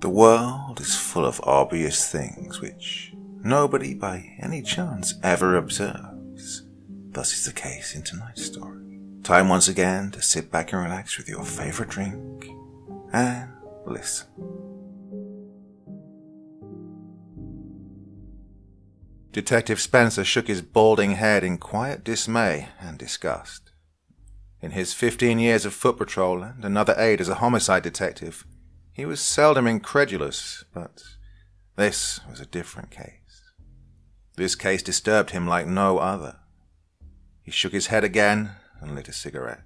The world is full of obvious things which nobody by any chance ever observes. Thus is the case in tonight's story. Time once again to sit back and relax with your favorite drink and listen. Detective Spencer shook his balding head in quiet dismay and disgust. In his 15 years of foot patrol and another 8 as a homicide detective, he was seldom incredulous, but this was a different case. This case disturbed him like no other. He shook his head again and lit a cigarette.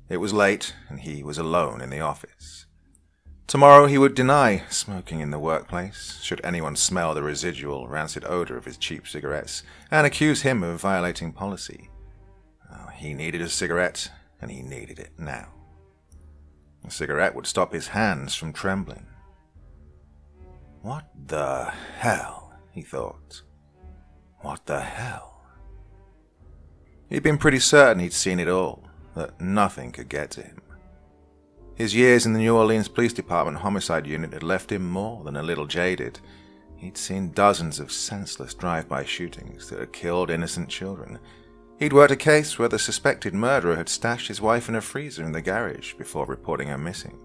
It was late, and he was alone in the office. Tomorrow he would deny smoking in the workplace, should anyone smell the residual rancid odor of his cheap cigarettes, and accuse him of violating policy. He needed a cigarette, and he needed it now. A cigarette would stop his hands from trembling. What the hell, he thought. What the hell? He'd been pretty certain he'd seen it all, that nothing could get to him. His years in the New Orleans Police Department Homicide Unit had left him more than a little jaded. He'd seen dozens of senseless drive-by shootings that had killed innocent children. He'd worked a case where the suspected murderer had stashed his wife in a freezer in the garage before reporting her missing.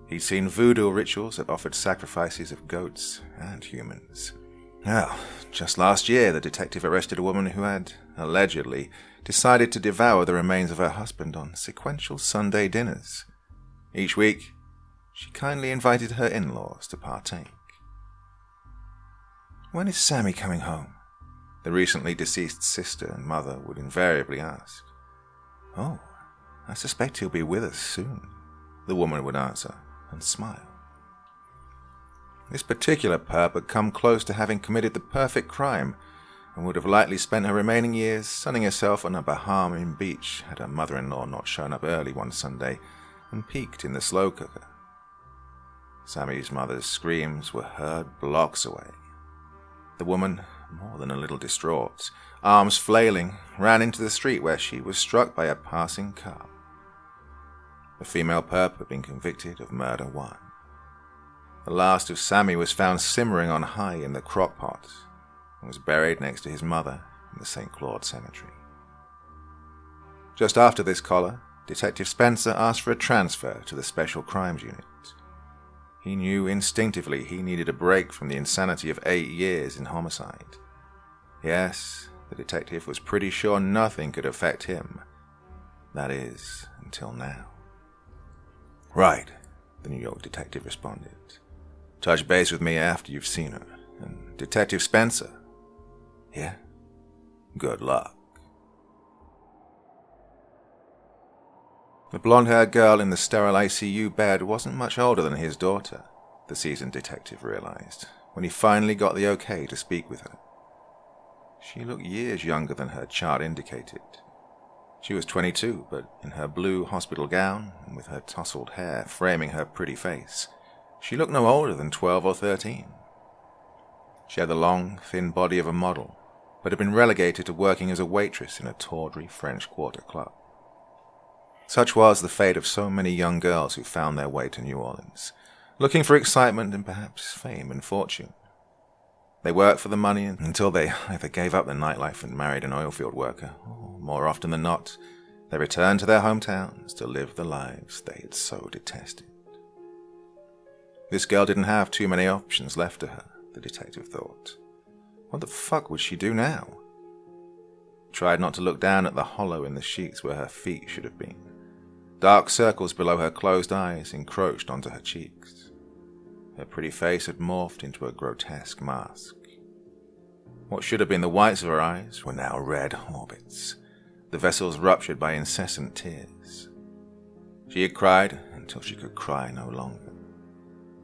He'd seen voodoo rituals that offered sacrifices of goats and humans. Well, just last year the detective arrested a woman who had, allegedly, decided to devour the remains of her husband on sequential Sunday dinners. Each week, she kindly invited her in-laws to partake. "When is Sammy coming home?" the recently deceased sister and mother would invariably ask. "Oh, I suspect he'll be with us soon," the woman would answer and smile. This particular perp had come close to having committed the perfect crime and would have likely spent her remaining years sunning herself on a Bahamian beach had her mother-in-law not shown up early one Sunday and peeked in the slow cooker. Sammy's mother's screams were heard blocks away. The woman, more than a little distraught, arms flailing, ran into the street where she was struck by a passing car. The female perp had been convicted of murder 1. The last of Sammy was found simmering on high in the crock pot and was buried next to his mother in the St. Claude Cemetery. Just after this collar, Detective Spencer asked for a transfer to the Special Crimes Unit. He knew instinctively he needed a break from the insanity of 8 years in homicide. Yes, the detective was pretty sure nothing could affect him. That is, until now. "Right," the New York detective responded. "Touch base with me after you've seen her. And Detective Spencer? Yeah? Good luck." The blonde-haired girl in the sterile ICU bed wasn't much older than his daughter, the seasoned detective realized, when he finally got the okay to speak with her. She looked years younger than her chart indicated. She was 22, but in her blue hospital gown, and with her tousled hair framing her pretty face, she looked no older than 12 or 13. She had the long, thin body of a model, but had been relegated to working as a waitress in a tawdry French Quarter club. Such was the fate of so many young girls who found their way to New Orleans, looking for excitement and perhaps fame and fortune. They worked for the money until they either gave up the nightlife and married an oilfield worker, or more often than not, they returned to their hometowns to live the lives they had so detested. This girl didn't have too many options left to her, the detective thought. What the fuck would she do now? He tried not to look down at the hollow in the sheets where her feet should have been. Dark circles below her closed eyes encroached onto her cheeks. Her pretty face had morphed into a grotesque mask. What should have been the whites of her eyes were now red orbits, the vessels ruptured by incessant tears. She had cried until she could cry no longer.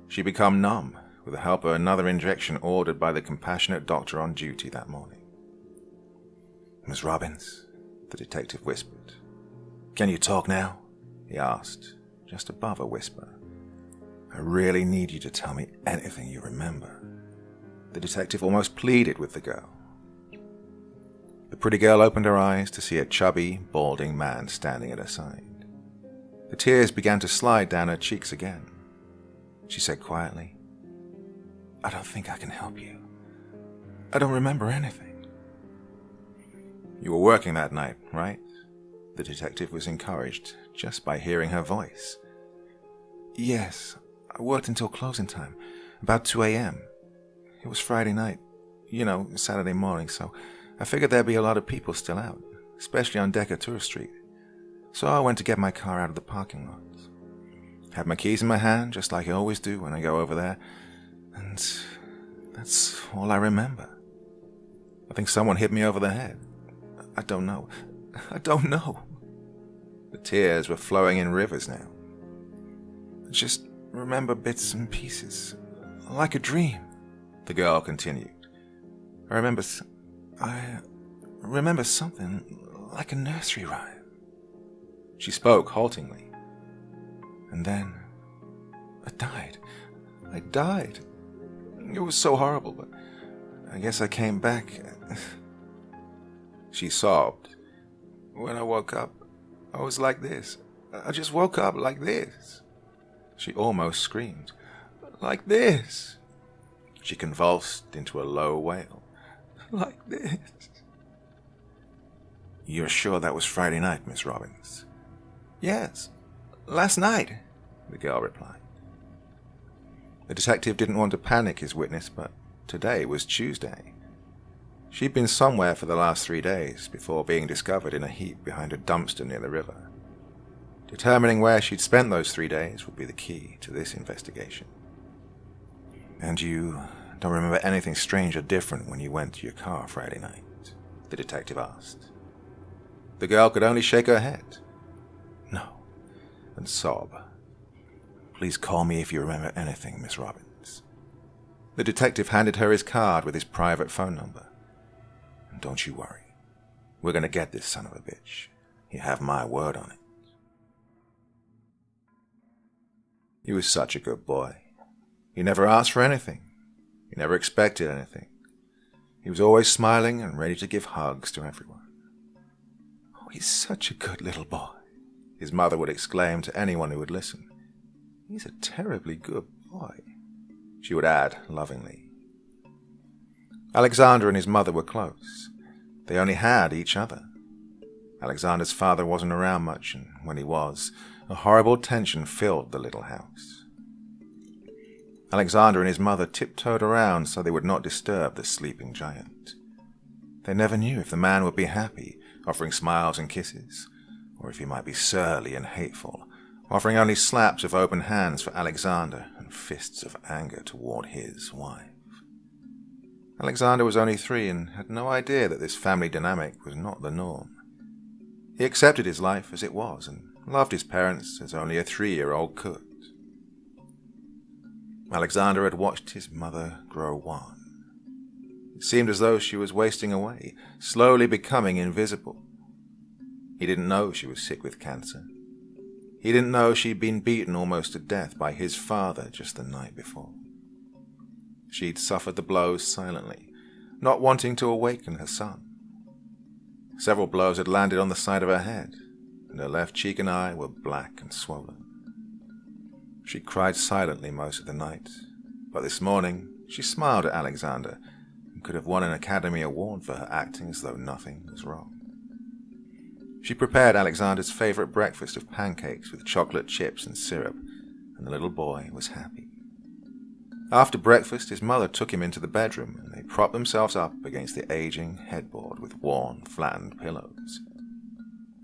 She'd become numb, with the help of another injection ordered by the compassionate doctor on duty that morning. "Miss Robbins," the detective whispered. "Can you talk now?" he asked, just above a whisper. "I really need you to tell me anything you remember." The detective almost pleaded with the girl. The pretty girl opened her eyes to see a chubby, balding man standing at her side. The tears began to slide down her cheeks again. she said quietly. "I don't think I can help you. I don't remember anything." "You were working that night, right?" The detective was encouraged just by hearing her voice. "Yes, I worked until closing time, about 2 a.m. It was Friday night, Saturday morning, so I figured there'd be a lot of people still out, especially on Decatur Street. So I went to get my car out of the parking lot. Had my keys in my hand, just like I always do when I go over there, and that's all I remember. I think someone hit me over the head. I don't know. The tears were flowing in rivers now. I just remember bits and pieces, like a dream," the girl continued. I remember something like a nursery rhyme." She spoke haltingly. "And then I died. It was so horrible, but I guess I came back." She sobbed. "When I woke up, I was like this. I just woke up like this." She almost screamed. "Like this." She convulsed into a low wail. "Like this." "You're sure that was Friday night, Miss Robbins?" "Yes, last night," the girl replied. The detective didn't want to panic his witness, but today was Tuesday. She'd been somewhere for the last 3 days before being discovered in a heap behind a dumpster near the river. Determining where she'd spent those 3 days would be the key to this investigation. "And you don't remember anything strange or different when you went to your car Friday night?" the detective asked. The girl could only shake her head. "No," and sob. "Please call me if you remember anything, Miss Robbins." The detective handed her his card with his private phone number. "And don't you worry. We're going to get this son of a bitch. You have my word on it." He was such a good boy. He never asked for anything. He never expected anything. He was always smiling and ready to give hugs to everyone. "Oh, he's such a good little boy," his mother would exclaim to anyone who would listen. "He's a terribly good boy," she would add lovingly. Alexander and his mother were close. They only had each other. Alexander's father wasn't around much, and when he was, a horrible tension filled the little house. Alexander and his mother tiptoed around so they would not disturb the sleeping giant. They never knew if the man would be happy, offering smiles and kisses, or if he might be surly and hateful, offering only slaps of open hands for Alexander and fists of anger toward his wife. Alexander was only 3 and had no idea that this family dynamic was not the norm. He accepted his life as it was and loved his parents as only a 3-year-old could. Alexander had watched his mother grow wan. It seemed as though she was wasting away, slowly becoming invisible. He didn't know she was sick with cancer. He didn't know she'd been beaten almost to death by his father just the night before. She'd suffered the blows silently, not wanting to awaken her son. Several blows had landed on the side of her head, and her left cheek and eye were black and swollen. She cried silently most of the night, but this morning she smiled at Alexander and could have won an Academy Award for her acting as though nothing was wrong. She prepared Alexander's favorite breakfast of pancakes with chocolate chips and syrup, and the little boy was happy. After breakfast, his mother took him into the bedroom, and they propped themselves up against the aging headboard with worn, flattened pillows.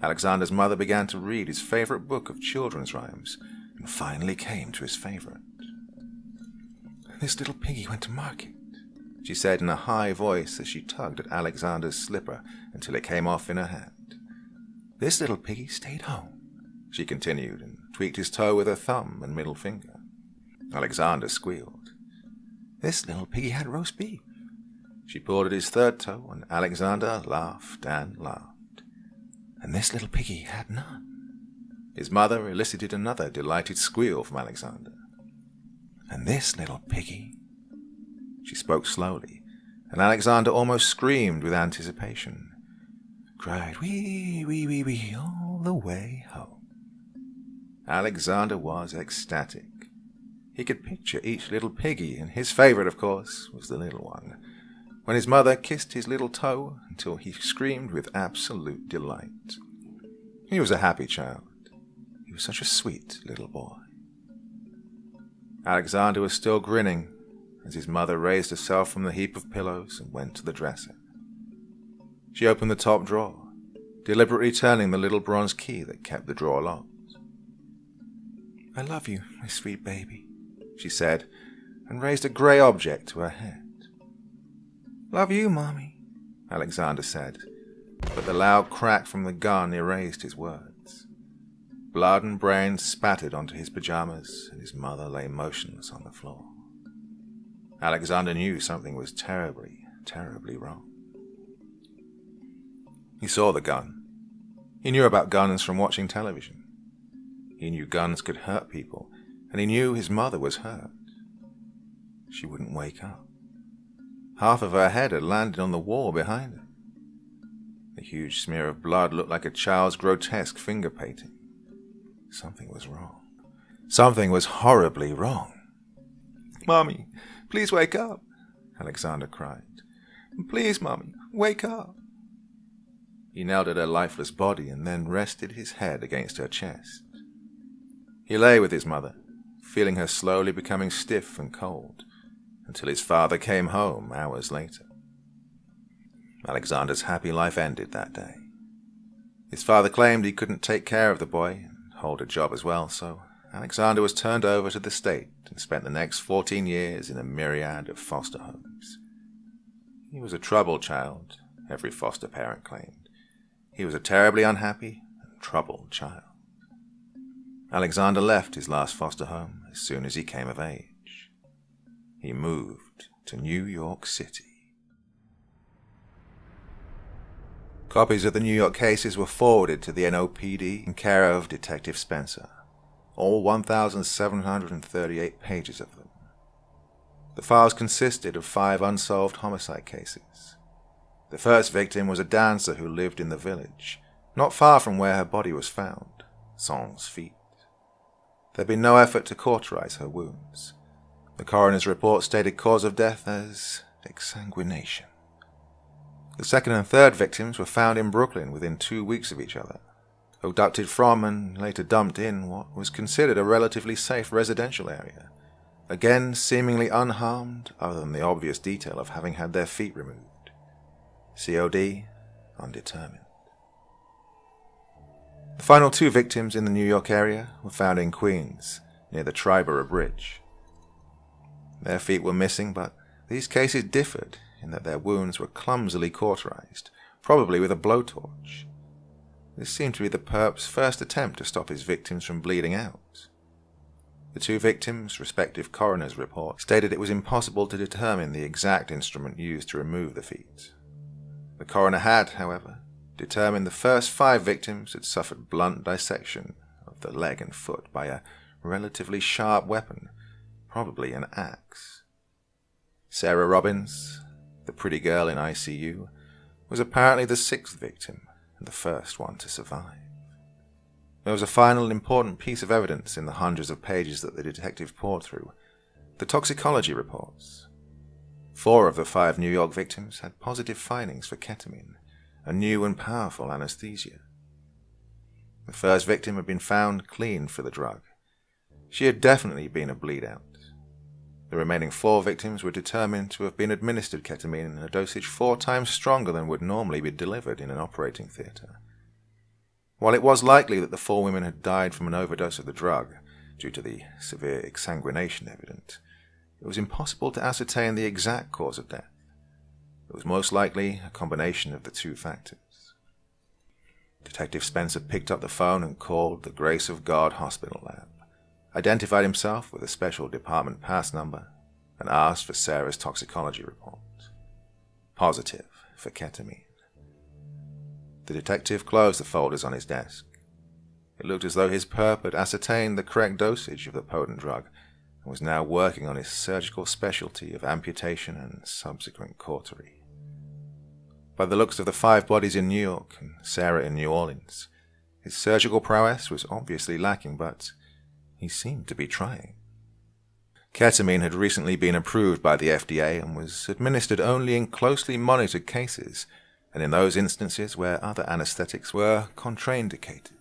Alexander's mother began to read his favorite book of children's rhymes, and finally came to his favorite. "This little piggy went to market," she said in a high voice as she tugged at Alexander's slipper until it came off in her hand. "This little piggy stayed home," she continued, and tweaked his toe with her thumb and middle finger. Alexander squealed. "This little piggy had roast beef." She pulled at his third toe, and Alexander laughed and laughed. "And this little piggy had none." His mother elicited another delighted squeal from Alexander. "And this little piggy—" She spoke slowly, and Alexander almost screamed with anticipation. Cried, "Wee, wee, wee, wee, all the way home." Alexander was ecstatic. He could picture each little piggy, and his favourite, of course, was the little one, when his mother kissed his little toe until he screamed with absolute delight. He was a happy child. He was such a sweet little boy. Alexander was still grinning as his mother raised herself from the heap of pillows and went to the dresser. She opened the top drawer, deliberately turning the little bronze key that kept the drawer locked. "I love you, my sweet baby," she said, and raised a grey object to her head. "Love you, Mommy," Alexander said, but the loud crack from the gun erased his words. Blood and brains spattered onto his pajamas, and his mother lay motionless on the floor. Alexander knew something was terribly, terribly wrong. He saw the gun. He knew about guns from watching television. He knew guns could hurt people, and he knew his mother was hurt. She wouldn't wake up. Half of her head had landed on the wall behind her. The huge smear of blood looked like a child's grotesque finger painting. Something was wrong. Something was horribly wrong. "Mommy, please wake up," Alexander cried. "Please, Mommy, wake up." He knelt at her lifeless body and then rested his head against her chest. He lay with his mother, feeling her slowly becoming stiff and cold, until his father came home hours later. Alexander's happy life ended that day. His father claimed he couldn't take care of the boy and hold a job as well, so Alexander was turned over to the state and spent the next 14 years in a myriad of foster homes. He was a troubled child, every foster parent claimed. He was a terribly unhappy and troubled child. Alexander left his last foster home as soon as he came of age. He moved to New York City. Copies of the New York cases were forwarded to the NOPD in care of Detective Spencer, all 1,738 pages of them. The files consisted of 5 unsolved homicide cases. The first victim was a dancer who lived in the village, not far from where her body was found, sans feet. There had been no effort to cauterize her wounds. The coroner's report stated cause of death as exsanguination. The second and third victims were found in Brooklyn within 2 weeks of each other, abducted from and later dumped in what was considered a relatively safe residential area, again seemingly unharmed other than the obvious detail of having had their feet removed. COD, undetermined. The final 2 victims in the New York area were found in Queens, near the Triborough Bridge. Their feet were missing, but these cases differed in that their wounds were clumsily cauterized, probably with a blowtorch. This seemed to be the perp's first attempt to stop his victims from bleeding out. The 2 victims' respective coroner's reports stated it was impossible to determine the exact instrument used to remove the feet. The coroner had, however, determined the first 5 victims had suffered blunt dissection of the leg and foot by a relatively sharp weapon, probably an axe. Sarah Robbins, the pretty girl in ICU, was apparently the 6th victim and the first one to survive. There was a final important piece of evidence in the hundreds of pages that the detective poured through: the toxicology reports. 4 of the 5 New York victims had positive findings for ketamine, a new and powerful anesthesia. The first victim had been found clean for the drug. She had definitely been a bleed-out. The remaining 4 victims were determined to have been administered ketamine in a dosage 4 times stronger than would normally be delivered in an operating theatre. While it was likely that the 4 women had died from an overdose of the drug, due to the severe exsanguination evident, it was impossible to ascertain the exact cause of death. It was most likely a combination of the 2 factors. Detective Spencer picked up the phone and called the Grace of God Hospital Lab, identified himself with a special department pass number, and asked for Sarah's toxicology report. Positive for ketamine. The detective closed the folders on his desk. It looked as though his perp had ascertained the correct dosage of the potent drug and was now working on his surgical specialty of amputation and subsequent cautery. By the looks of the 5 bodies in New York and Sarah in New Orleans, his surgical prowess was obviously lacking, but he seemed to be trying. Ketamine had recently been approved by the FDA and was administered only in closely monitored cases and in those instances where other anesthetics were contraindicated.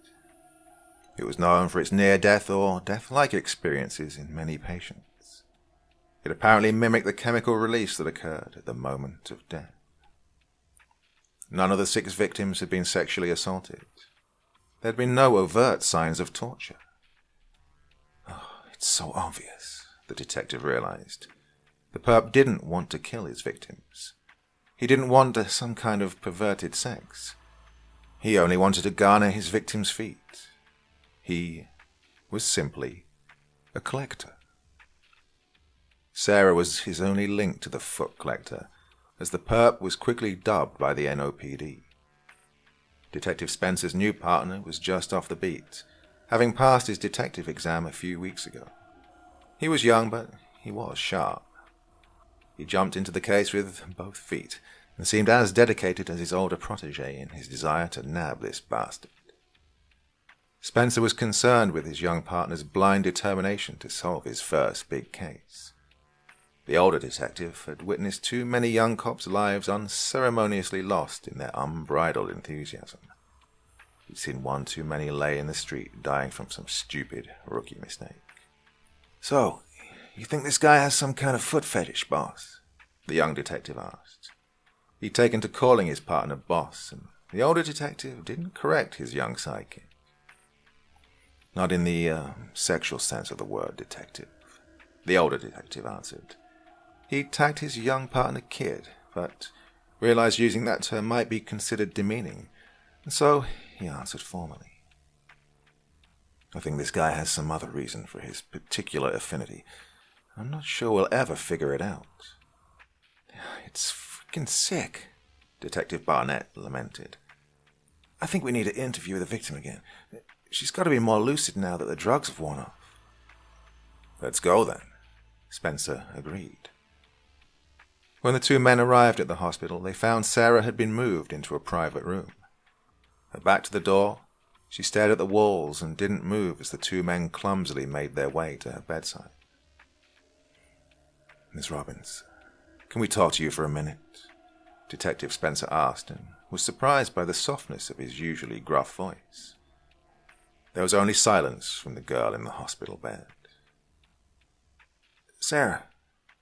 It was known for its near-death or death-like experiences in many patients. It apparently mimicked the chemical release that occurred at the moment of death. None of the 6 victims had been sexually assaulted. There had been no overt signs of torture. Oh, it's so obvious, the detective realized. The perp didn't want to kill his victims. He didn't want some kind of perverted sex. He only wanted to garner his victims' feet. He was simply a collector. Sarah was his only link to the foot collector, as the perp was quickly dubbed by the NOPD. Detective Spencer's new partner was just off the beat, having passed his detective exam a few weeks ago. He was young, but he was sharp. He jumped into the case with both feet, and seemed as dedicated as his older protege in his desire to nab this bastard. Spencer was concerned with his young partner's blind determination to solve his first big case. The older detective had witnessed too many young cops' lives unceremoniously lost in their unbridled enthusiasm. He'd seen one too many lay in the street, dying from some stupid rookie mistake. "So, you think this guy has some kind of foot fetish, boss?" the young detective asked. He'd taken to calling his partner boss, and the older detective didn't correct his young sidekick. "Not in the sexual sense of the word, detective," the older detective answered. He tagged his young partner kid, but realized using that term might be considered demeaning, and so he answered formally. "I think this guy has some other reason for his particular affinity. I'm not sure we'll ever figure it out." "It's freaking sick," Detective Barnett lamented. "I think we need to interview the victim again. She's got to be more lucid now that the drugs have worn off." "Let's go then," Spencer agreed. When the 2 men arrived at the hospital, they found Sarah had been moved into a private room. Her back to the door, she stared at the walls and didn't move as the 2 men clumsily made their way to her bedside. "Miss Robbins, can we talk to you for a minute?" Detective Spencer asked, and was surprised by the softness of his usually gruff voice. There was only silence from the girl in the hospital bed. "Sarah,"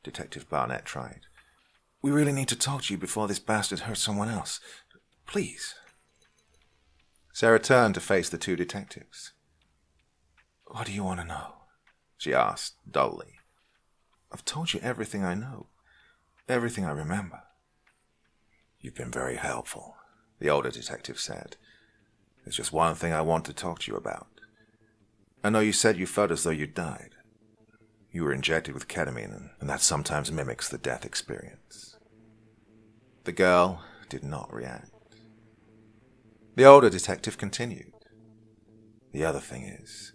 Detective Barnett tried, "we really need to talk to you before this bastard hurts someone else. Please." Sarah turned to face the 2 detectives. "What do you want to know?" she asked dully. "I've told you everything I know, everything I remember." "You've been very helpful," the older detective said. "There's just one thing I want to talk to you about. I know you said you felt as though you died. You were injected with ketamine, and that sometimes mimics the death experience." The girl did not react. The older detective continued. "The other thing is,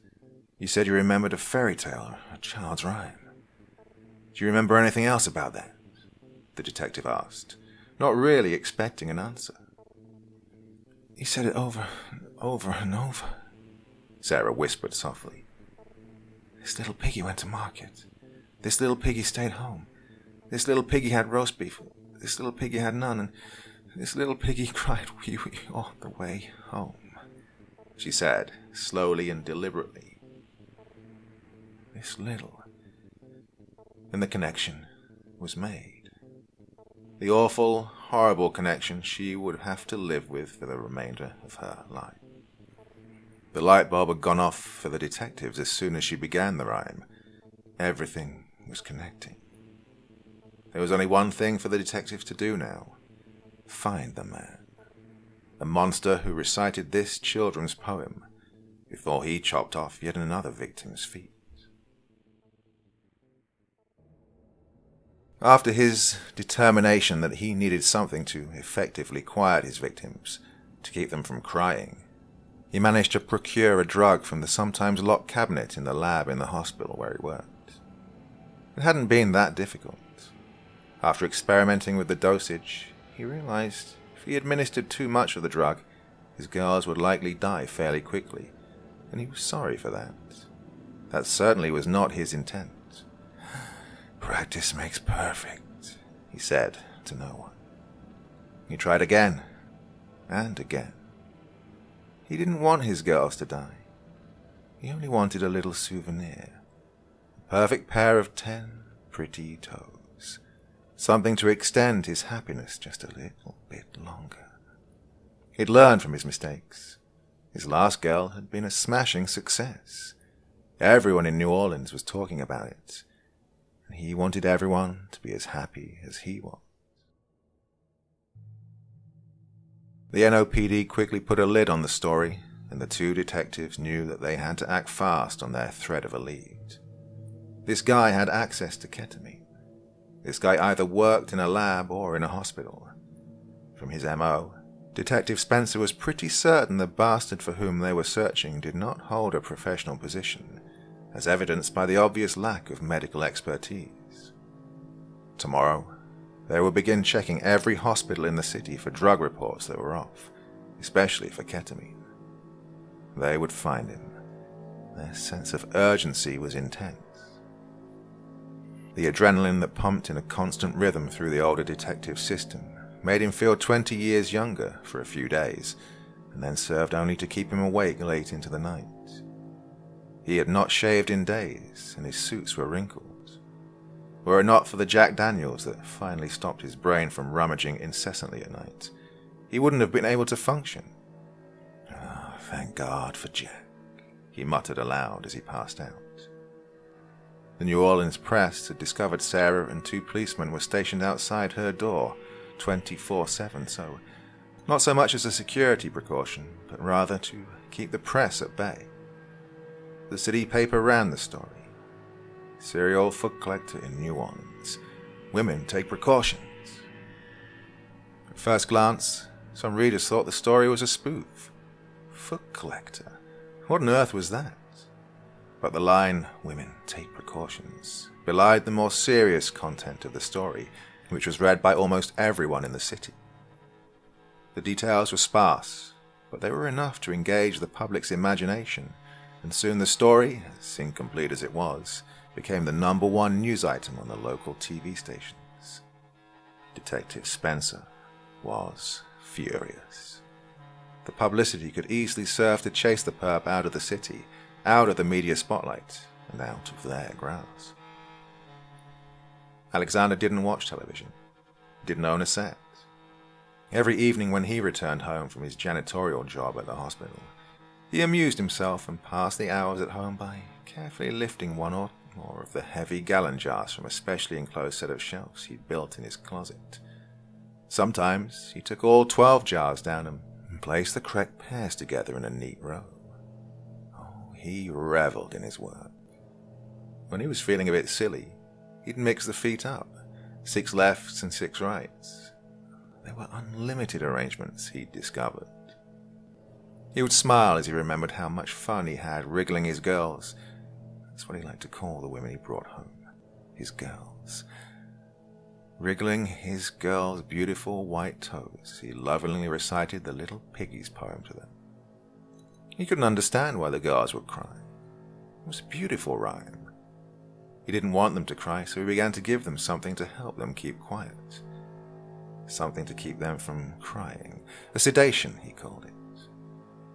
you said you remembered a fairy tale or a child's rhyme. Do you remember anything else about that?" the detective asked, not really expecting an answer. "He said it over and over and over," Sarah whispered softly. "This little piggy went to market. This little piggy stayed home. This little piggy had roast beef. This little piggy had none, and this little piggy cried wee wee all the way home," she said, slowly and deliberately. "This little..." And the connection was made. The awful, horrible connection she would have to live with for the remainder of her life. The light bulb had gone off for the detectives as soon as she began the rhyme. Everything was connecting. There was only one thing for the detectives to do now. Find the man. The monster who recited this children's poem before he chopped off yet another victim's feet. After his determination that he needed something to effectively quiet his victims, to keep them from crying, he managed to procure a drug from the sometimes locked cabinet in the lab in the hospital where he worked. It hadn't been that difficult. After experimenting with the dosage, he realized if he administered too much of the drug, his girls would likely die fairly quickly, and he was sorry for that. That certainly was not his intent. Practice makes perfect, he said to no one. He tried again and again. He didn't want his girls to die. He only wanted a little souvenir. A perfect pair of 10 pretty toes. Something to extend his happiness just a little bit longer. He'd learned from his mistakes. His last girl had been a smashing success. Everyone in New Orleans was talking about it, and he wanted everyone to be as happy as he was. The NOPD quickly put a lid on the story, and the two detectives knew that they had to act fast on their thread of a lead. This guy had access to ketamine. This guy either worked in a lab or in a hospital. From his MO, Detective Spencer was pretty certain the bastard for whom they were searching did not hold a professional position, as evidenced by the obvious lack of medical expertise. Tomorrow, they would begin checking every hospital in the city for drug reports that were off, especially for ketamine. They would find him. Their sense of urgency was intense. The adrenaline that pumped in a constant rhythm through the older detective's system made him feel 20 years younger for a few days, and then served only to keep him awake late into the night. He had not shaved in days, and his suits were wrinkled. Were it not for the Jack Daniels that finally stopped his brain from rummaging incessantly at night, he wouldn't have been able to function. Oh, thank God for Jack, he muttered aloud as he passed out. The New Orleans press had discovered Sarah and 2 policemen were stationed outside her door 24/7, so not so much as a security precaution, but rather to keep the press at bay. The city paper ran the story. Serial foot collector in New Orleans. Women take precautions. At first glance, some readers thought the story was a spoof. Foot collector? What on earth was that? But the line, "women take precautions," belied the more serious content of the story, which was read by almost everyone in the city. The details were sparse, but they were enough to engage the public's imagination, and soon the story, as incomplete as it was, became the #1 news item on the local TV stations. Detective Spencer was furious. The publicity could easily serve to chase the perp out of the city, out of the media spotlight, and out of their grasp. Alexander didn't watch television. He didn't own a set. Every evening when he returned home from his janitorial job at the hospital, he amused himself and passed the hours at home by carefully lifting one or more of the heavy gallon jars from a specially enclosed set of shelves he'd built in his closet. Sometimes he took all 12 jars down and placed the correct pairs together in a neat row. Oh, he reveled in his work. When he was feeling a bit silly, he'd mix the feet up, 6 lefts and 6 rights. There were unlimited arrangements, he'd discovered. He would smile as he remembered how much fun he had wriggling his girls. That's what he liked to call the women he brought home, his girls. Wriggling his girls' beautiful white toes, he lovingly recited the Little Piggies poem to them. He couldn't understand why the girls would cry. It was a beautiful rhyme. He didn't want them to cry, so he began to give them something to help them keep quiet. Something to keep them from crying. A sedation, he called it.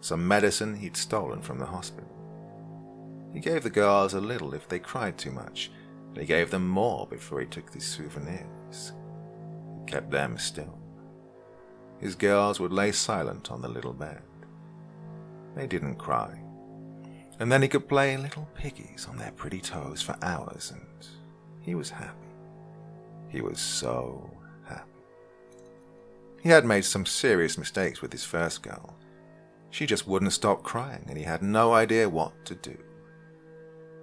Some medicine he'd stolen from the hospital. He gave the girls a little if they cried too much, and he gave them more before he took these souvenirs. He kept them still. His girls would lay silent on the little bed. They didn't cry. And then he could play little piggies on their pretty toes for hours, and he was happy. He was so happy. He had made some serious mistakes with his first girl. She just wouldn't stop crying, and he had no idea what to do.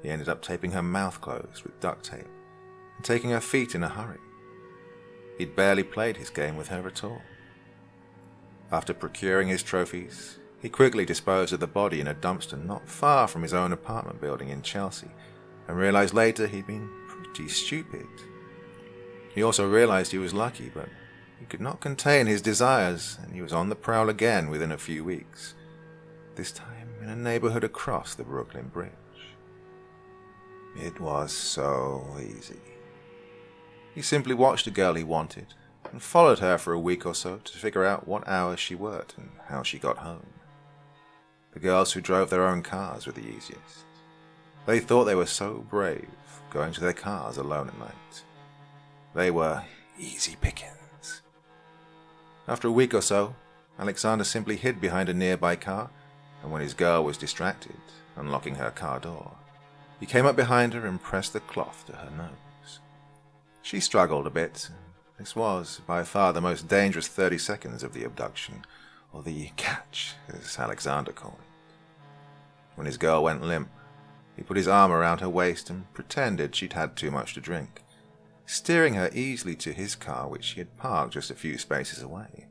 He ended up taping her mouth closed with duct tape and taking her feet in a hurry. He'd barely played his game with her at all. After procuring his trophies, he quickly disposed of the body in a dumpster not far from his own apartment building in Chelsea, and realized later he'd been pretty stupid. He also realized he was lucky, but he could not contain his desires, and he was on the prowl again within a few weeks, this time in a neighborhood across the Brooklyn Bridge. It was so easy. He simply watched the girl he wanted and followed her for a week or so to figure out what hours she worked and how she got home. The girls who drove their own cars were the easiest. They thought they were so brave, going to their cars alone at night. They were easy pickings. After a week or so, Alexander simply hid behind a nearby car, and when his girl was distracted, unlocking her car door, he came up behind her and pressed the cloth to her nose. She struggled a bit. This was, by far, the most dangerous 30 seconds of the abduction, or the catch, as Alexander called it. When his girl went limp, he put his arm around her waist and pretended she'd had too much to drink, steering her easily to his car, which he had parked just a few spaces away.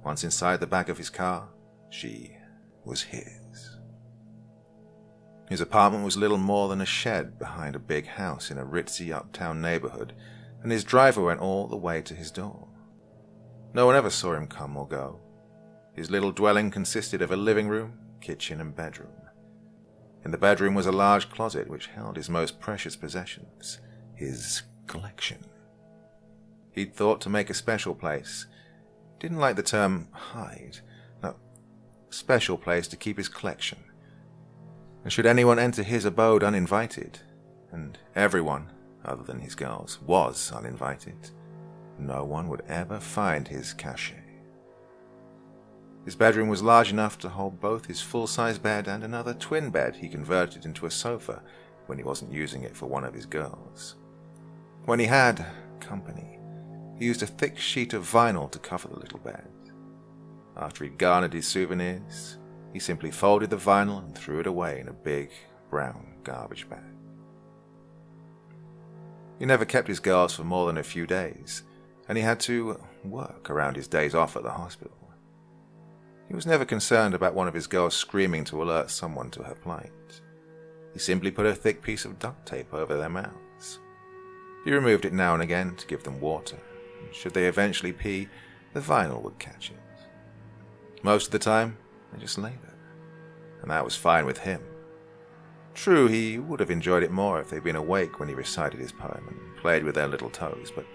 Once inside the back of his car, she was his. His apartment was little more than a shed behind a big house in a ritzy uptown neighborhood, and his driver went all the way to his door. No one ever saw him come or go. His little dwelling consisted of a living room, kitchen, and bedroom. In the bedroom was a large closet which held his most precious possessions, his collection. He'd thought to make a special place. Didn't like the term hide. No, special place to keep his collection. And should anyone enter his abode uninvited, and everyone, other than his girls, was uninvited, no one would ever find his cachet. His bedroom was large enough to hold both his full-size bed and another twin bed he converted into a sofa when he wasn't using it for one of his girls. When he had company, he used a thick sheet of vinyl to cover the little bed. After he'd garnered his souvenirs, he simply folded the vinyl and threw it away in a big, brown garbage bag. He never kept his girls for more than a few days, and he had to work around his days off at the hospital. He was never concerned about one of his girls screaming to alert someone to her plight. He simply put a thick piece of duct tape over their mouths. He removed it now and again to give them water, and should they eventually pee, the vinyl would catch it. Most of the time, they just lay there, and that was fine with him. True, he would have enjoyed it more if they'd been awake when he recited his poem and played with their little toes, but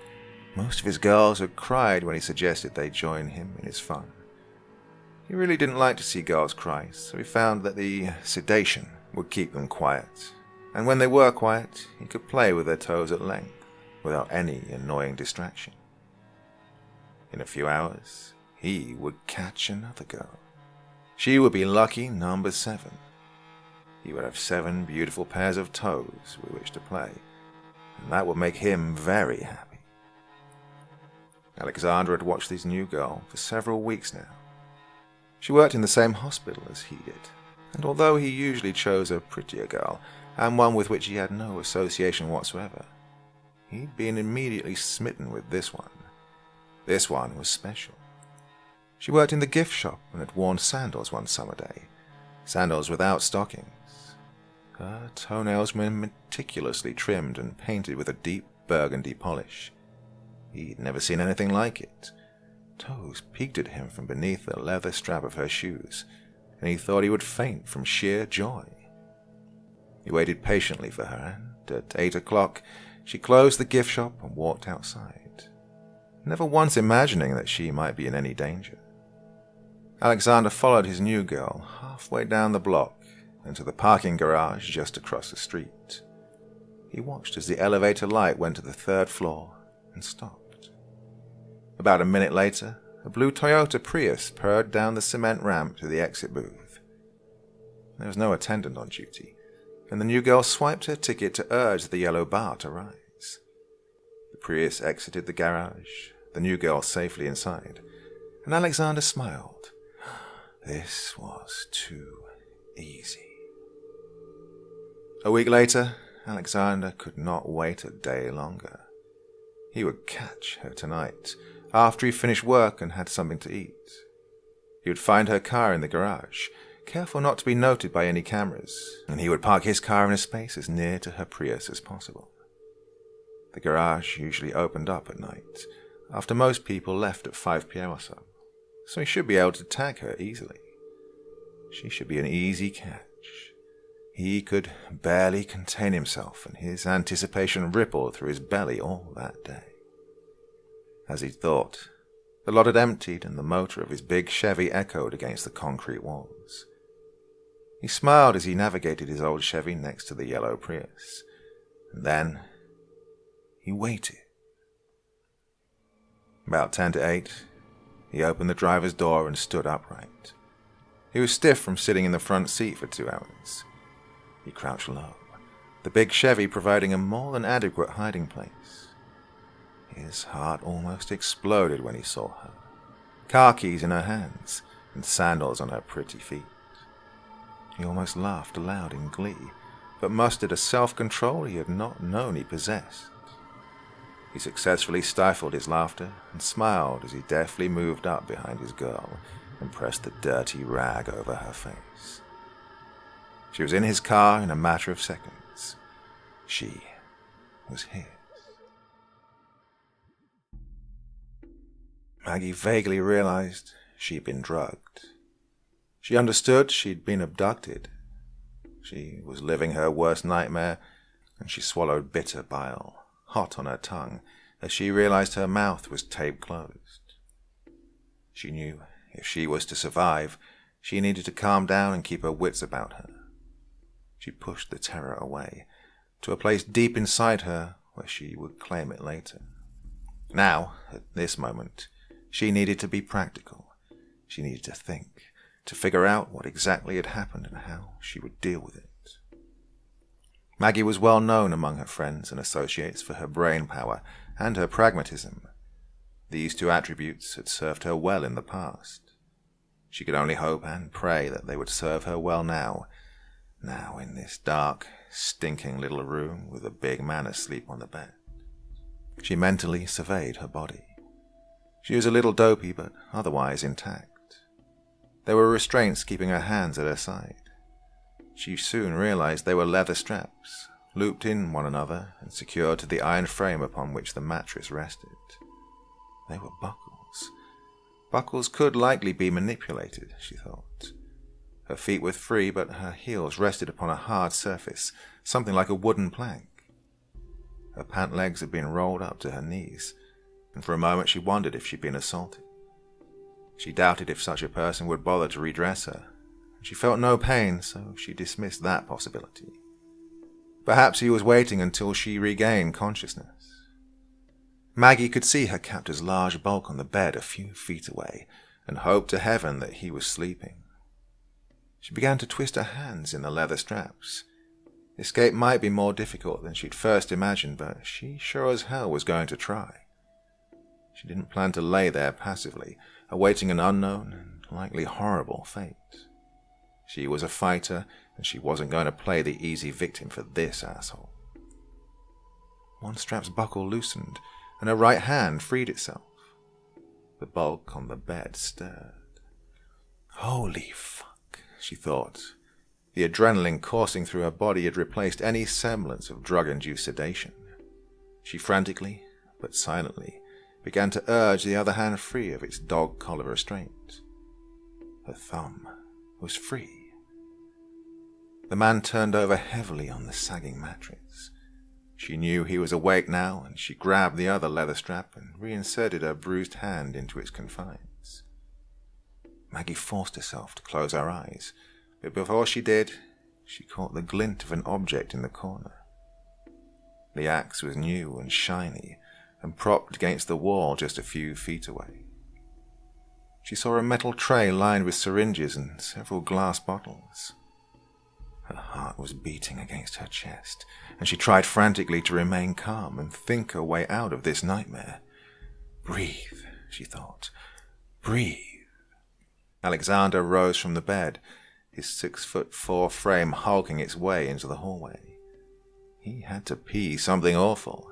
most of his girls had cried when he suggested they join him in his fun. He really didn't like to see girls cry, so he found that the sedation would keep them quiet, and when they were quiet, he could play with their toes at length, without any annoying distraction. In a few hours, he would catch another girl. She would be lucky number 7. He would have 7 beautiful pairs of toes with which to play, and that would make him very happy. Alexander had watched this new girl for several weeks now. She worked in the same hospital as he did, and although he usually chose a prettier girl, and one with which he had no association whatsoever, he'd been immediately smitten with this one. This one was special. She worked in the gift shop and had worn sandals one summer day, sandals without stockings. Her toenails were meticulously trimmed and painted with a deep burgundy polish. He'd never seen anything like it. Toes peeked at him from beneath the leather strap of her shoes, and he thought he would faint from sheer joy. He waited patiently for her, and at 8 o'clock she closed the gift shop and walked outside, never once imagining that she might be in any danger. Alexander followed his new girl halfway down the block into the parking garage just across the street. He watched as the elevator light went to the 3rd floor and stopped. About a minute later, a blue Toyota Prius purred down the cement ramp to the exit booth. There was no attendant on duty, and the new girl swiped her ticket to urge the yellow bar to rise. The Prius exited the garage, the new girl safely inside, and Alexander smiled. This was too easy. A week later, Alexander could not wait a day longer. He would catch her tonight, after he finished work and had something to eat. He would find her car in the garage, careful not to be noted by any cameras, and he would park his car in a space as near to her Prius as possible. The garage usually opened up at night, after most people left at 5 p.m. or so he should be able to tag her easily. She should be an easy catch. He could barely contain himself, and his anticipation rippled through his belly all that day. As he thought, the lot had emptied and the motor of his big Chevy echoed against the concrete walls. He smiled as he navigated his old Chevy next to the yellow Prius. And then he waited. About 10 to 8, he opened the driver's door and stood upright. He was stiff from sitting in the front seat for 2 hours. He crouched low, the big Chevy providing a more than adequate hiding place. His heart almost exploded when he saw her, car keys in her hands and sandals on her pretty feet. He almost laughed aloud in glee, but mustered a self-control he had not known he possessed. He successfully stifled his laughter and smiled as he deftly moved up behind his girl and pressed the dirty rag over her face. She was in his car in a matter of seconds. She was his. Maggie vaguely realized she'd been drugged. She understood she'd been abducted. She was living her worst nightmare, and she swallowed bitter bile, hot on her tongue, as she realized her mouth was taped closed. She knew if she was to survive, she needed to calm down and keep her wits about her. She pushed the terror away, to a place deep inside her where she would claim it later. Now, at this moment, she needed to be practical. She needed to think, to figure out what exactly had happened and how she would deal with it. Maggie was well known among her friends and associates for her brain power and her pragmatism. These 2 attributes had served her well in the past. She could only hope and pray that they would serve her well now in this dark, stinking little room with a big man asleep on the bed. She mentally surveyed her body. She was a little dopey, but otherwise intact. There were restraints keeping her hands at her side. She soon realized they were leather straps, looped in one another and secured to the iron frame upon which the mattress rested. They were buckles. Buckles could likely be manipulated, she thought. Her feet were free, but her heels rested upon a hard surface, something like a wooden plank. Her pant legs had been rolled up to her knees, and for a moment she wondered if she'd been assaulted. She doubted if such a person would bother to redress her. She felt no pain, so she dismissed that possibility. Perhaps he was waiting until she regained consciousness. Maggie could see her captor's large bulk on the bed a few feet away, and hoped to heaven that he was sleeping. She began to twist her hands in the leather straps. Escape might be more difficult than she'd first imagined, but she sure as hell was going to try. She didn't plan to lay there passively, awaiting an unknown and likely horrible fate. She was a fighter, and she wasn't going to play the easy victim for this asshole. One strap's buckle loosened, and her right hand freed itself. The bulk on the bed stirred. Holy fuck, she thought. The adrenaline coursing through her body had replaced any semblance of drug-induced sedation. She frantically, but silently, began to urge the other hand free of its dog collar restraint. Her thumb was free. The man turned over heavily on the sagging mattress. She knew he was awake now, and she grabbed the other leather strap and reinserted her bruised hand into its confines. Maggie forced herself to close her eyes, but before she did, she caught the glint of an object in the corner. The axe was new and shiny, and propped against the wall just a few feet away. She saw a metal tray lined with syringes and several glass bottles. Her heart was beating against her chest, and she tried frantically to remain calm and think her way out of this nightmare. Breathe, she thought. Breathe. Alexander rose from the bed, his 6'4" frame hulking its way into the hallway. He had to pee something awful.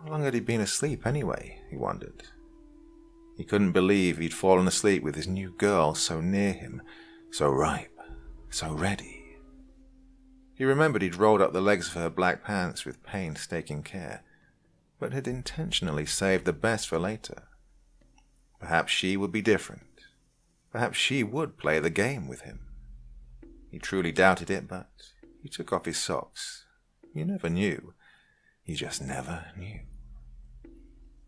How long had he been asleep anyway, he wondered. He couldn't believe he'd fallen asleep with his new girl so near him, so ripe, so ready. He remembered he'd rolled up the legs of her black pants with painstaking care, but had intentionally saved the best for later. Perhaps she would be different. Perhaps she would play the game with him. He truly doubted it, but He took off his socks. You never knew. You just never knew.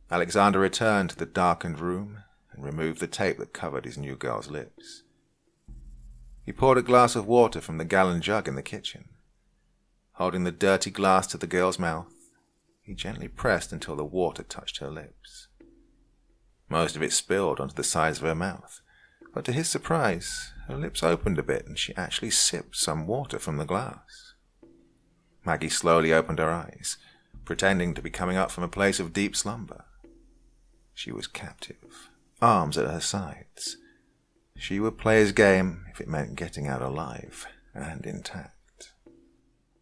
Alexander returned to the darkened room and removed the tape that covered his new girl's lips. He poured a glass of water from the gallon jug in the kitchen. Holding the dirty glass to the girl's mouth, he gently pressed until the water touched her lips. Most of it spilled onto the sides of her mouth, but to his surprise, her lips opened a bit and she actually sipped some water from the glass. Maggie slowly opened her eyes, pretending to be coming up from a place of deep slumber. She was captive, arms at her sides. She would play his game if it meant getting out alive and intact.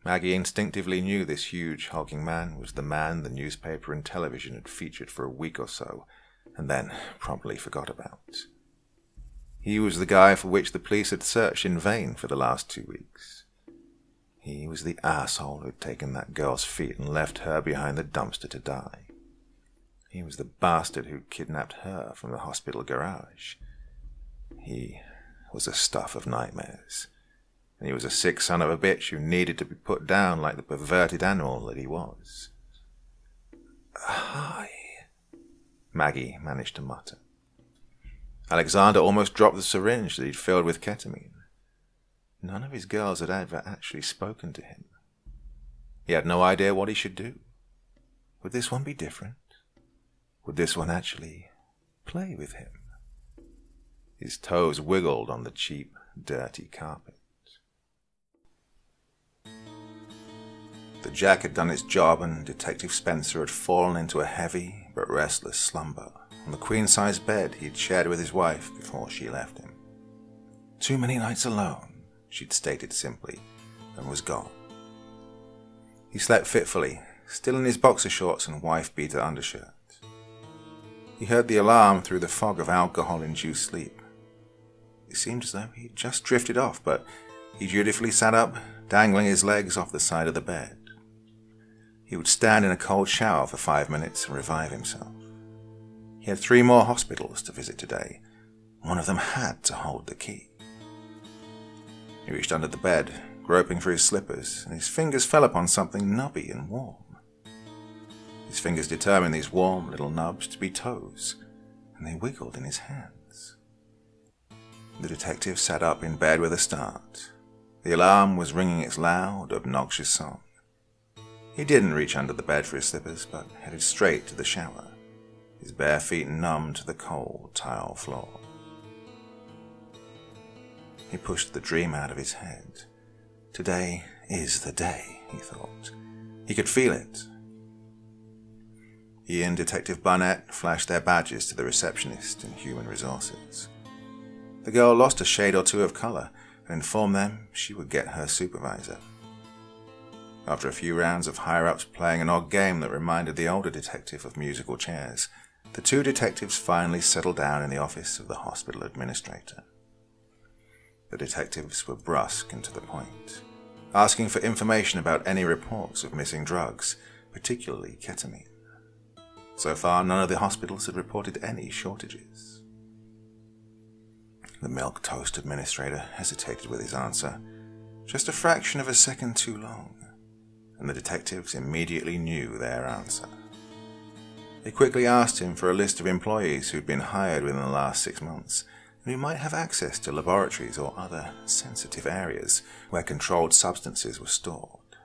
Maggie instinctively knew this huge, hulking man was the man the newspaper and television had featured for a week or so, and then promptly forgot about. He was the guy for which the police had searched in vain for the last 2 weeks. He was the asshole who'd taken that girl's feet and left her behind the dumpster to die. He was the bastard who kidnapped her from the hospital garage. He was the stuff of nightmares. And he was a sick son of a bitch who needed to be put down like the perverted animal that he was. "Hi," Maggie managed to mutter. Alexander almost dropped the syringe that he'd filled with ketamine. None of his girls had ever actually spoken to him. He had no idea what he should do. Would this one be different? Would this one actually play with him? His toes wiggled on the cheap, dirty carpet. The jack had done its job and Detective Spencer had fallen into a heavy but restless slumber on the queen-size bed he had shared with his wife before she left him. "Too many nights alone," she'd stated simply, and was gone. He slept fitfully, still in his boxer shorts and wife-beater undershirt. He heard the alarm through the fog of alcohol-induced sleep. It seemed as though he'd just drifted off, but he dutifully sat up, dangling his legs off the side of the bed. He would stand in a cold shower for 5 minutes and revive himself. He had 3 more hospitals to visit today. One of them had to hold the key. He reached under the bed, groping for his slippers, and his fingers fell upon something knubby and warm. His fingers determined these warm little nubs to be toes, and they wiggled in his hands. The detective sat up in bed with a start. The alarm was ringing its loud, obnoxious song. He didn't reach under the bed for his slippers, but headed straight to the shower, his bare feet numb to the cold tile floor. He pushed the dream out of his head. Today is the day, he thought. He could feel it. He and Detective Barnett flashed their badges to the receptionist in Human Resources. The girl lost a shade or two of color and informed them she would get her supervisor. After a few rounds of higher-ups playing an odd game that reminded the older detective of musical chairs, the 2 detectives finally settled down in the office of the hospital administrator. The detectives were brusque and to the point, asking for information about any reports of missing drugs, particularly ketamine. So far, none of the hospitals had reported any shortages. The milk toast administrator hesitated with his answer, just a fraction of a second too long, and the detectives immediately knew their answer. They quickly asked him for a list of employees who'd been hired within the last 6 months, and who might have access to laboratories or other sensitive areas where controlled substances were stored.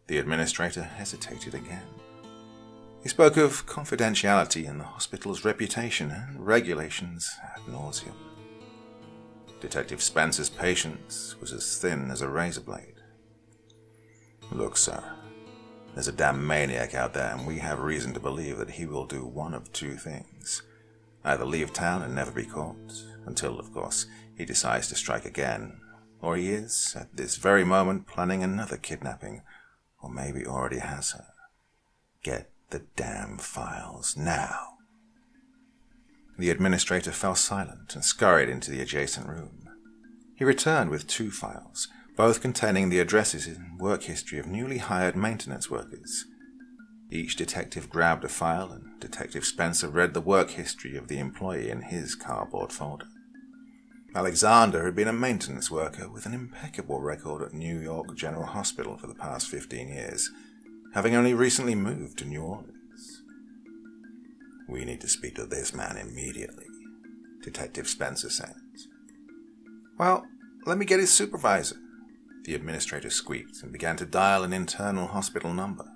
The administrator hesitated again. He spoke of confidentiality and the hospital's reputation and regulations ad nauseum. Detective Spencer's patience was as thin as a razor blade. "Look, sir, there's a damn maniac out there, and we have reason to believe that he will do one of 2 things. Either leave town and never be caught, until, of course, he decides to strike again, or he is, at this very moment, planning another kidnapping, or maybe already has her. Get the damn files, now." The administrator fell silent and scurried into the adjacent room. He returned with 2 files, both containing the addresses and work history of newly hired maintenance workers. Each detective grabbed a file, and Detective Spencer read the work history of the employee in his cardboard folder. Alexander had been a maintenance worker with an impeccable record at New York General Hospital for the past 15 years, having only recently moved to New Orleans. "We need to speak to this man immediately," Detective Spencer said. "Well, let me get his supervisor," the administrator squeaked and began to dial an internal hospital number.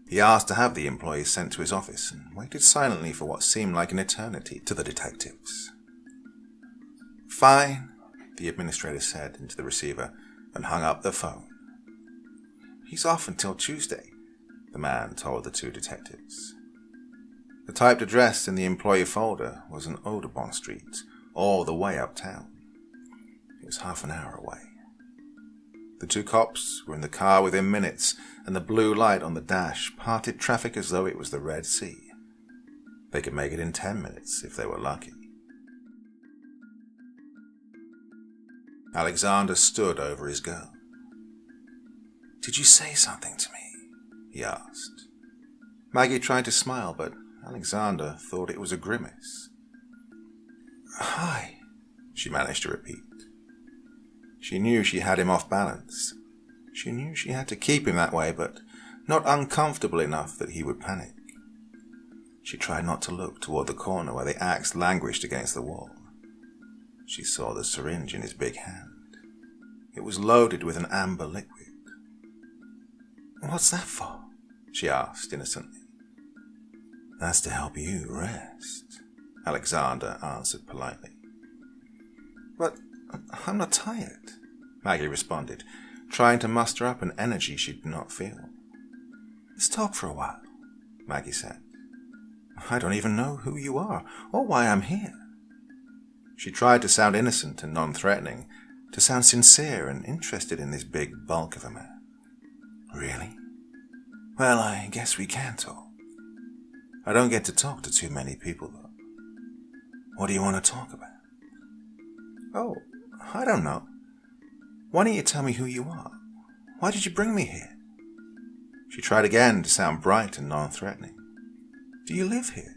He asked to have the employee sent to his office and waited silently for what seemed like an eternity to the detectives. "Fine," the administrator said into the receiver and hung up the phone. "He's off until Tuesday," the man told the two detectives. The typed address in the employee folder was on Audubon Street, all the way uptown. It was half an hour away. The two cops were in the car within minutes, and the blue light on the dash parted traffic as though it was the Red Sea. They could make it in 10 minutes if they were lucky. Alexander stood over his girl. "Did you say something to me?" he asked. Maggie tried to smile, but Alexander thought it was a grimace. "Hi," she managed to repeat. She knew she had him off balance. She knew she had to keep him that way, but not uncomfortable enough that he would panic. She tried not to look toward the corner where the axe languished against the wall. She saw the syringe in his big hand. It was loaded with an amber liquid. "What's that for?" she asked innocently. "That's to help you rest," Alexander answered politely. "But I'm not tired," Maggie responded, trying to muster up an energy she did not feel. "Let's talk for a while," Maggie said. "I don't even know who you are or why I'm here." She tried to sound innocent and non-threatening, to sound sincere and interested in this big bulk of a man. "Really? Well, I guess we can talk. I don't get to talk to too many people, though. What do you want to talk about?" "Oh, I don't know. Why don't you tell me who you are? Why did you bring me here?" She tried again to sound bright and non-threatening. "Do you live here?"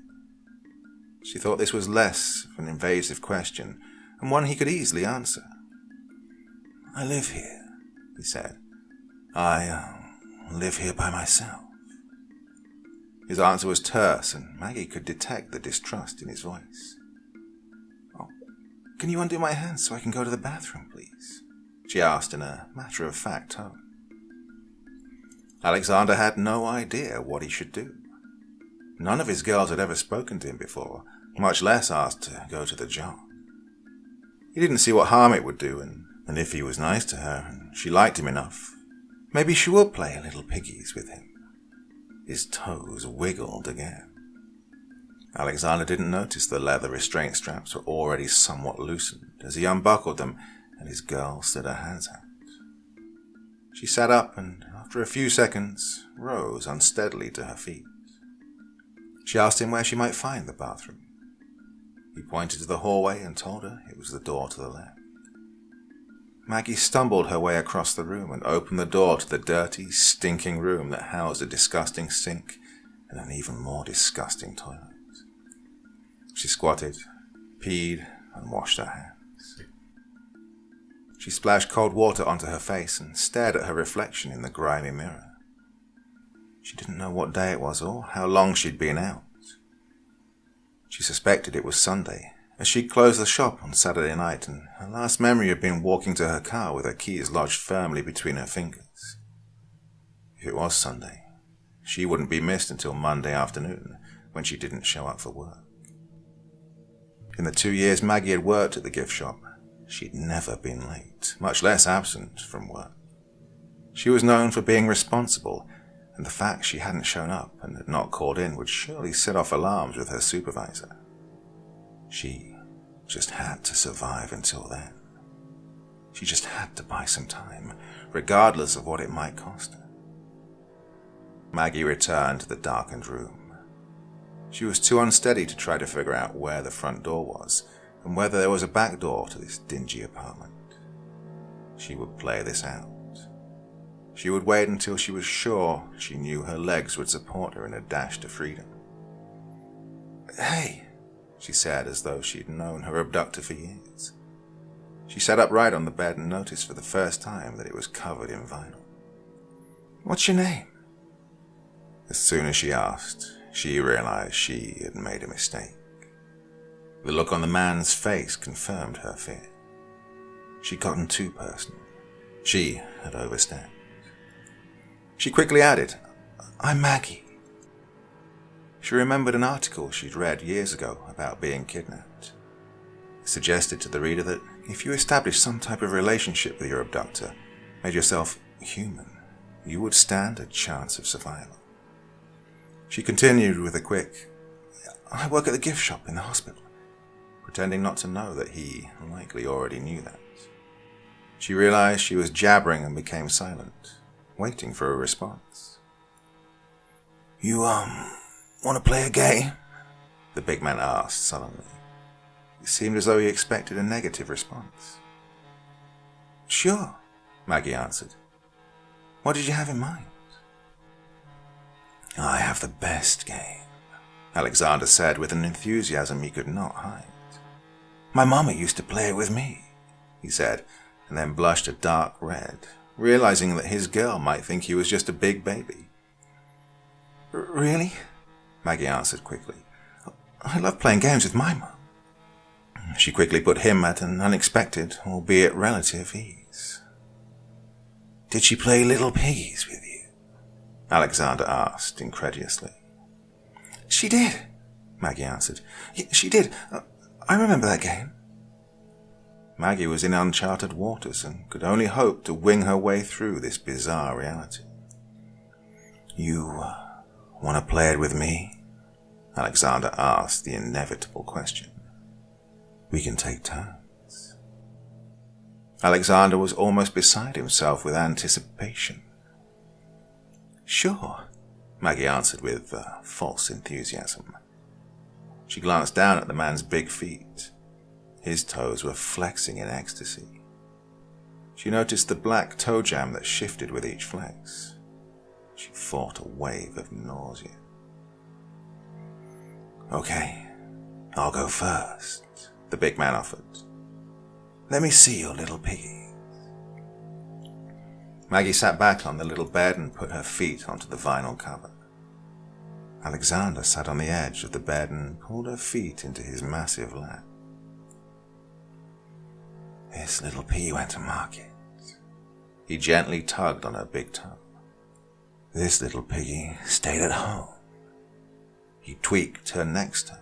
She thought this was less of an invasive question, and one he could easily answer. "I live here," he said. I live here by myself." His answer was terse, and Maggie could detect the distrust in his voice. "Oh, can you undo my hands so I can go to the bathroom, please?" she asked in a matter-of-fact tone. Alexander had no idea what he should do. None of his girls had ever spoken to him before, much less asked to go to the job. He didn't see what harm it would do, and if he was nice to her and she liked him enough, maybe she would play little piggies with him. His toes wiggled again. Alexander didn't notice the leather restraint straps were already somewhat loosened as he unbuckled them and his girl slid her hands out. She sat up and, after a few seconds, rose unsteadily to her feet. She asked him where she might find the bathroom. He pointed to the hallway and told her it was the door to the left. Maggie stumbled her way across the room and opened the door to the dirty, stinking room that housed a disgusting sink and an even more disgusting toilet. She squatted, peed, and washed her hands. She splashed cold water onto her face and stared at her reflection in the grimy mirror. She didn't know what day it was or how long she'd been out. She suspected it was Sunday, as she'd closed the shop on Saturday night, and her last memory had been walking to her car with her keys lodged firmly between her fingers. If it was Sunday, she wouldn't be missed until Monday afternoon, when she didn't show up for work. In the 2 years Maggie had worked at the gift shop, she'd never been late, much less absent from work. She was known for being responsible, and the fact she hadn't shown up and had not called in would surely set off alarms with her supervisor. She just had to survive until then. She just had to buy some time, regardless of what it might cost her. Maggie returned to the darkened room. She was too unsteady to try to figure out where the front door was and whether there was a back door to this dingy apartment. She would play this out. She would wait until she was sure she knew her legs would support her in a dash to freedom. "Hey," she said, as though she'd known her abductor for years. She sat upright on the bed and noticed for the first time that it was covered in vinyl. "What's your name?" As soon as she asked, she realized she had made a mistake. The look on the man's face confirmed her fear. She'd gotten too personal. She had overstepped. She quickly added, "I'm Maggie." She remembered an article she'd read years ago about being kidnapped. It suggested to the reader that if you established some type of relationship with your abductor, made yourself human, you would stand a chance of survival. She continued with a quick, "I work at the gift shop in the hospital," pretending not to know that he likely already knew that. She realized she was jabbering and became silent, waiting for a response. "You, want to play a game?" the big man asked sullenly. It seemed as though he expected a negative response. "Sure," Maggie answered. "What did you have in mind?" "I have the best game," Alexander said with an enthusiasm he could not hide. "My mama used to play it with me," he said, and then blushed a dark red, realizing that his girl might think he was just a big baby. "Really?" Maggie answered quickly. "I love playing games with my mum." She quickly put him at an unexpected, albeit relative, ease. "Did she play Little Piggies with you?" Alexander asked incredulously. "She did," Maggie answered. "She did. I remember that game." Maggie was in uncharted waters and could only hope to wing her way through this bizarre reality. "You want to play it with me?" Alexander asked the inevitable question. "We can take turns." Alexander was almost beside himself with anticipation. "Sure," Maggie answered with false enthusiasm. She glanced down at the man's big feet. His toes were flexing in ecstasy. She noticed the black toe jam that shifted with each flex. She fought a wave of nausea. "Okay, I'll go first," the big man offered. "Let me see your little piggies." Maggie sat back on the little bed and put her feet onto the vinyl cover. Alexander sat on the edge of the bed and pulled her feet into his massive lap. "This little piggy went to market." He gently tugged on her big toe. "This little piggy stayed at home." He tweaked her next toe.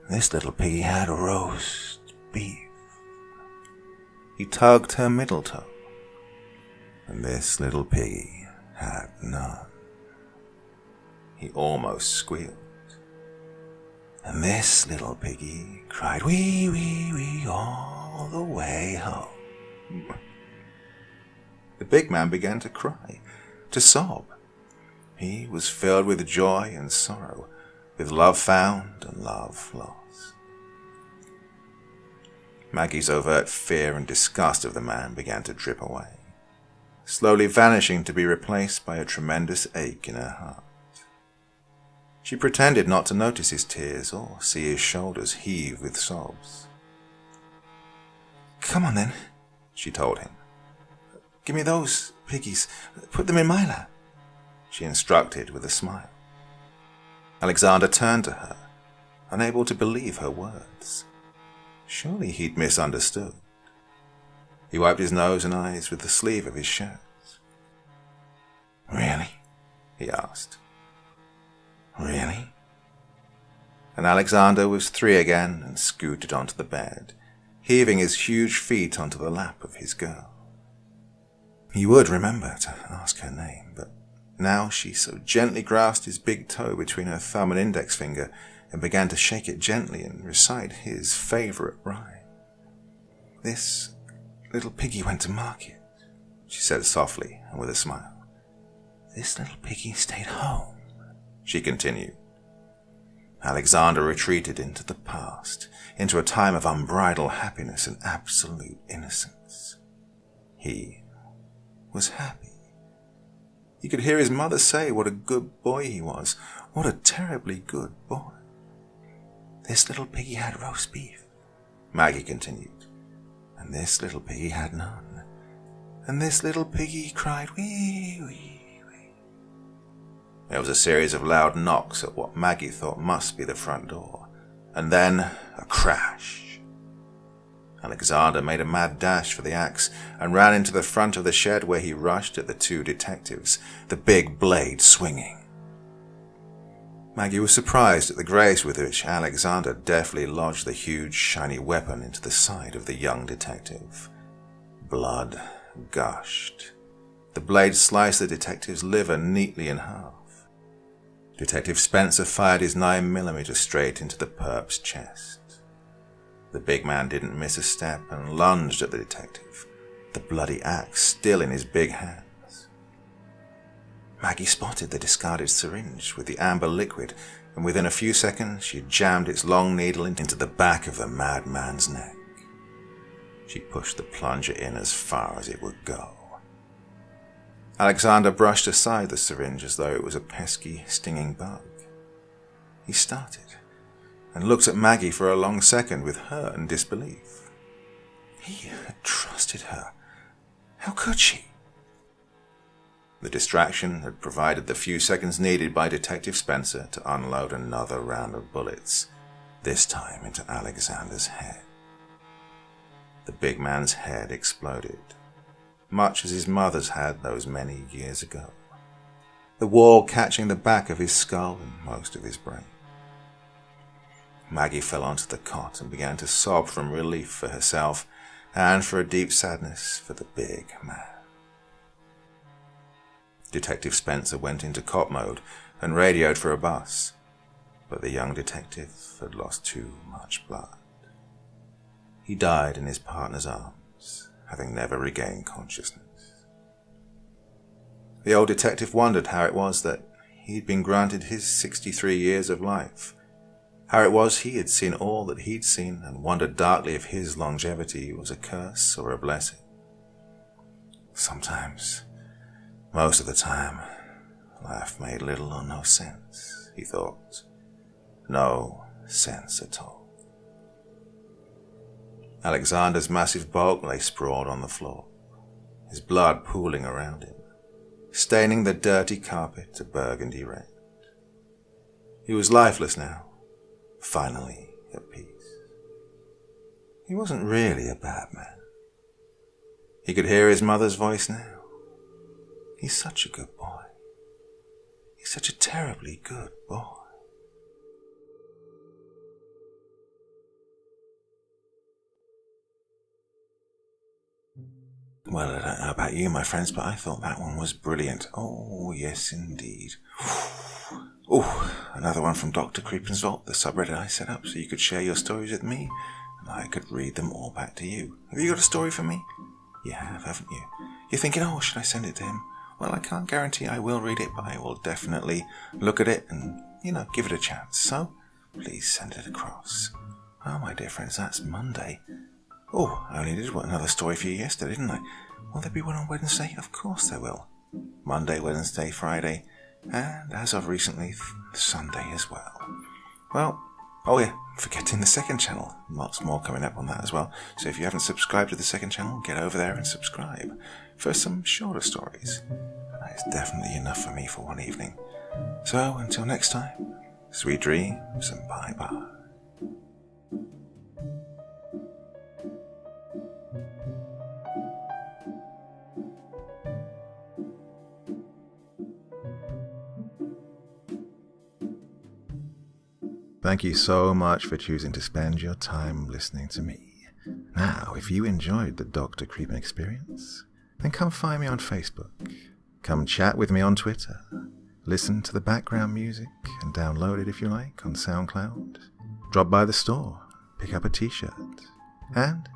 "This little piggy had roast beef." He tugged her middle toe. And this little piggy had none. He almost squealed. And this little piggy cried wee, wee, wee all the way home. The big man began to cry, to sob. He was filled with joy and sorrow, with love found and love lost. Maggie's overt fear and disgust of the man began to drip away, slowly vanishing to be replaced by a tremendous ache in her heart. She pretended not to notice his tears or see his shoulders heave with sobs. "Come on then," she told him. "Give me those piggies. Put them in my lap," she instructed with a smile. Alexander turned to her, unable to believe her words. Surely he'd misunderstood. He wiped his nose and eyes with the sleeve of his shirt. "Really?" he asked. "Really?" And Alexander was 3 again and scooted onto the bed, heaving his huge feet onto the lap of his girl. He would remember to ask her name, but now she so gently grasped his big toe between her thumb and index finger and began to shake it gently and recite his favorite rhyme. "This little piggy went to market," she said softly and with a smile. "This little piggy stayed home," she continued. Alexander retreated into the past, into a time of unbridled happiness and absolute innocence. He was happy. He could hear his mother say what a good boy he was. What a terribly good boy. This little piggy had roast beef, Maggie continued, and this little piggy had none, and this little piggy cried wee, wee, wee. There was a series of loud knocks at what Maggie thought must be the front door, and then a crash. Alexander made a mad dash for the axe and ran into the front of the shed, where he rushed at the two detectives, the big blade swinging. Maggie was surprised at the grace with which Alexander deftly lodged the huge, shiny weapon into the side of the young detective. Blood gushed. The blade sliced the detective's liver neatly in half. Detective Spencer fired his 9mm straight into the perp's chest. The big man didn't miss a step and lunged at the detective, the bloody axe still in his big hands. Maggie spotted the discarded syringe with the amber liquid, and within a few seconds she jammed its long needle into the back of the madman's neck. She pushed the plunger in as far as it would go. Alexander brushed aside the syringe as though it was a pesky, stinging bug. He started and looked at Maggie for a long second with hurt and disbelief. He had trusted her. How could she? The distraction had provided the few seconds needed by Detective Spencer to unload another round of bullets, this time into Alexander's head. The big man's head exploded, much as his mother's had those many years ago, the wall catching the back of his skull and most of his brain. Maggie fell onto the cot and began to sob from relief for herself and for a deep sadness for the big man. Detective Spencer went into cop mode and radioed for a bus, but the young detective had lost too much blood. He died in his partner's arms, having never regained consciousness. The old detective wondered how it was that he'd been granted his 63 years of life, how it was he had seen all that he'd seen, and wondered darkly if his longevity was a curse or a blessing. Sometimes, most of the time, life made little or no sense, he thought. No sense at all. Alexander's massive bulk lay sprawled on the floor, his blood pooling around him, staining the dirty carpet a burgundy red. He was lifeless now, finally at peace. He wasn't really a bad man. He could hear his mother's voice now. He's such a good boy. He's such a terribly good boy. Well, I don't know about you, my friends, but I thought that one was brilliant. Oh, yes, indeed. Oh, another one from Dr. Creepin's Vault, the subreddit I set up so you could share your stories with me, and I could read them all back to you. Have you got a story for me? You have, haven't you? You're thinking, oh, should I send it to him? Well, I can't guarantee I will read it, but I will definitely look at it and, give it a chance. So, please send it across. Oh, my dear friends, that's Monday. Oh, I only did another story for you yesterday, didn't I? Will there be one on Wednesday? Of course there will. Monday, Wednesday, Friday, and as of recently, Sunday as well. Well, oh yeah, forgetting the second channel. Lots more coming up on that as well. So if you haven't subscribed to the second channel, get over there and subscribe for some shorter stories. That is definitely enough for me for one evening. So until next time, sweet dreams and bye-bye. Thank you so much for choosing to spend your time listening to me. Now, if you enjoyed the Dr. Creepin experience, then come find me on Facebook. Come chat with me on Twitter. Listen to the background music and download it if you like on SoundCloud. Drop by the store, pick up a t-shirt. And,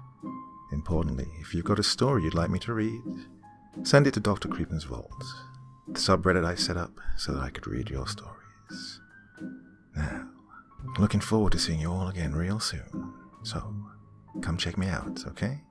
importantly, if you've got a story you'd like me to read, send it to Dr. Creepin's Vault, the subreddit I set up so that I could read your stories. Now, looking forward to seeing you all again real soon. So, come check me out, okay?